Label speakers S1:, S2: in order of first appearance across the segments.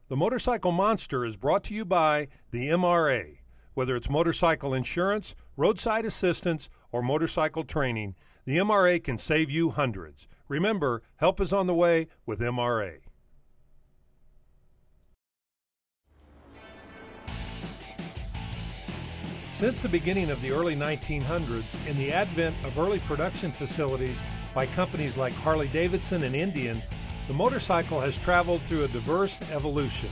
S1: The Motorcycle Monster is brought to you by the MRA. Whether it's motorcycle insurance, roadside assistance, or motorcycle training, the MRA can save you hundreds. Remember, help is on the way with MRA. Since the beginning of the early 1900s, in the advent of early production facilities by companies like Harley-Davidson and Indian, the motorcycle has traveled through a diverse evolution.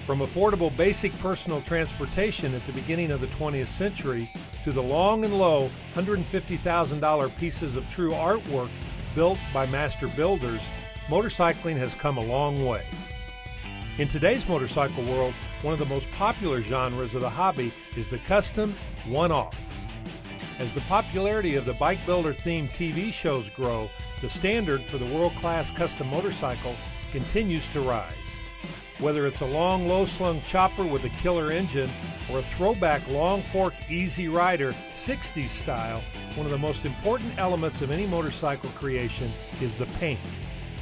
S1: From affordable basic personal transportation at the beginning of the 20th century to the long and low $150,000 pieces of true artwork built by master builders, motorcycling has come a long way. In today's motorcycle world, one of the most popular genres of the hobby is the custom one-off. As the popularity of the bike builder themed TV shows grow, the standard for the world-class custom motorcycle continues to rise. Whether it's a long, low-slung chopper with a killer engine or a throwback long-forked Easy Rider 60s style, one of the most important elements of any motorcycle creation is the paint.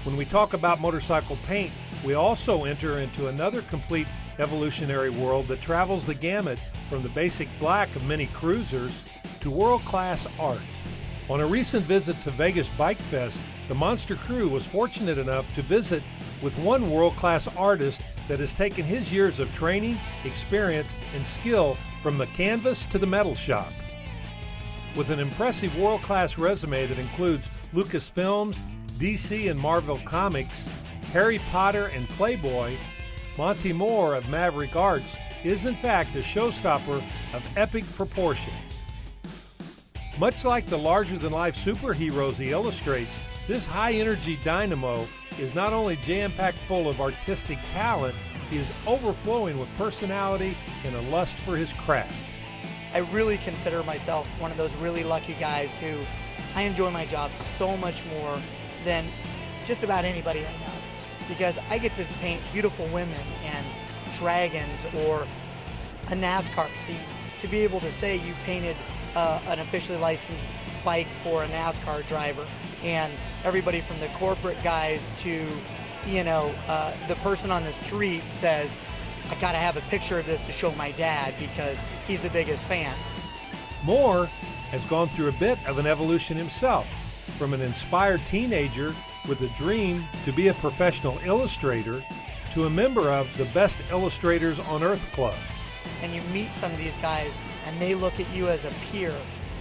S1: When we talk about motorcycle paint, we also enter into another complete evolutionary world that travels the gamut from the basic black of many cruisers to world-class art. On a recent visit to Vegas Bikefest, the Monster crew was fortunate enough to visit with one world-class artist that has taken his years of training, experience, and skill from the canvas to the metal shop. With an impressive world-class resume that includes Lucasfilms, DC and Marvel Comics, Harry Potter and Playboy, Monte Moore of Maverick Arts is in fact a showstopper of epic proportions. Much like the larger-than-life superheroes he illustrates, this high-energy dynamo is not only jam-packed full of artistic talent, he is overflowing with personality and a lust for his craft.
S2: I really consider myself one of those really lucky guys who I enjoy my job so much more than just about anybody I know, because I get to paint beautiful women and dragons or a NASCAR scene. To be able to say you painted an officially licensed bike for a NASCAR driver, and everybody from the corporate guys to, the person on the street says, I gotta have a picture of this to show my dad because he's the biggest fan.
S1: Moore has gone through a bit of an evolution himself, from an inspired teenager with a dream to be a professional illustrator to a member of the Best Illustrators on Earth Club.
S2: And you meet some of these guys and they look at you as a peer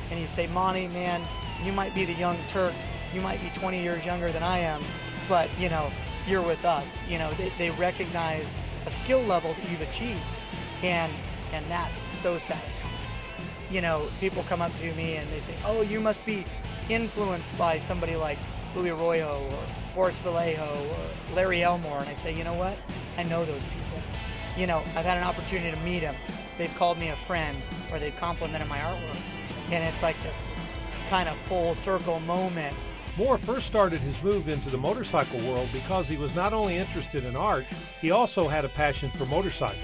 S2: and you say, Monte, man, you might be the young Turk, you might be 20 years younger than I am, but you're with us. They recognize a skill level that you've achieved, and that is so satisfying. People come up to me and they say, oh, you must be influenced by somebody like Louis Arroyo or Boris Vallejo or Larry Elmore, and I say, you know what? I know those people. I've had an opportunity to meet them. They've called me a friend, or they've complimented my artwork, and it's like this kind of full circle moment.
S1: Moore first started his move into the motorcycle world because he was not only interested in art, he also had a passion for motorcycles.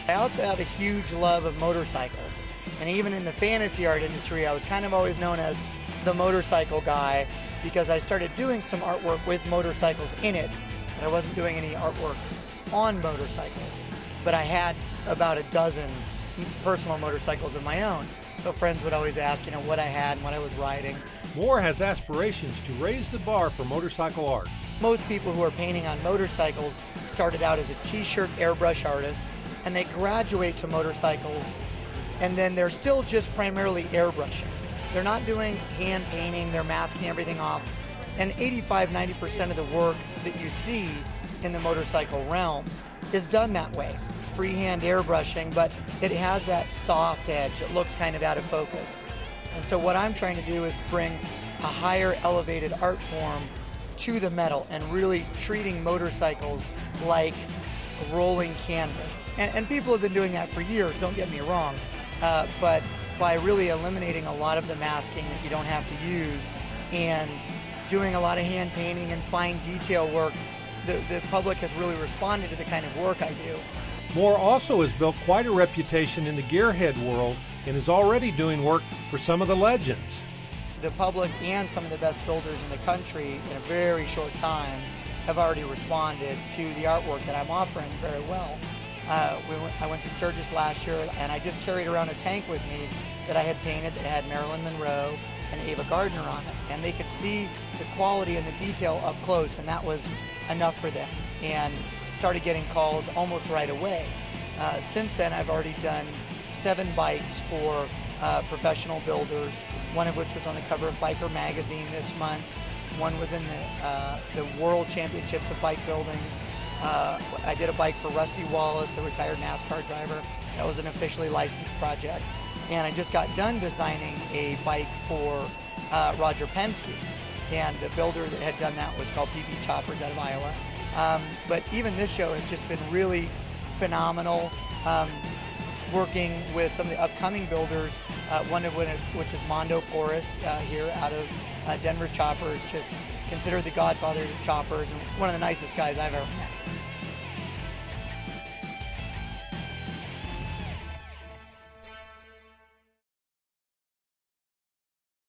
S2: I also have a huge love of motorcycles, and even in the fantasy art industry, I was kind of always known as the motorcycle guy because I started doing some artwork with motorcycles in it, but I wasn't doing any artwork on motorcycles. But I had about a dozen personal motorcycles of my own, so friends would always ask, what I had and what I was riding.
S1: Moore has aspirations to raise the bar for motorcycle art.
S2: Most people who are painting on motorcycles started out as a t-shirt airbrush artist, and they graduate to motorcycles, and then they're still just primarily airbrushing. They're not doing hand painting, they're masking everything off. And 85-90% of the work that you see in the motorcycle realm is done that way. Freehand airbrushing, but it has that soft edge. It looks kind of out of focus. And so what I'm trying to do is bring a higher elevated art form to the metal and really treating motorcycles like a rolling canvas. And people have been doing that for years, don't get me wrong, but by really eliminating a lot of the masking that you don't have to use and doing a lot of hand painting and fine detail work, the public has really responded to the kind of work I do.
S1: Moore also has built quite a reputation in the gearhead world and is already doing work for some of the legends.
S2: The public and some of the best builders in the country in a very short time have already responded to the artwork that I'm offering very well. I went to Sturgis last year, and I just carried around a tank with me that I had painted that had Marilyn Monroe and Ava Gardner on it, and they could see the quality and the detail up close, and that was enough for them, and started getting calls almost right away. Since then, I've already done 7 bikes for professional builders, one of which was on the cover of Biker magazine this month. One was in the World Championships of Bike Building. I did a bike for Rusty Wallace, the retired NASCAR driver. That was an officially licensed project. And I just got done designing a bike for Roger Penske. And the builder that had done that was called PB Choppers out of Iowa. But even this show has just been really phenomenal. Working with some of the upcoming builders, one of which is Monte here out of Denver's Choppers, just considered the godfather of choppers and one of the nicest guys I've ever met.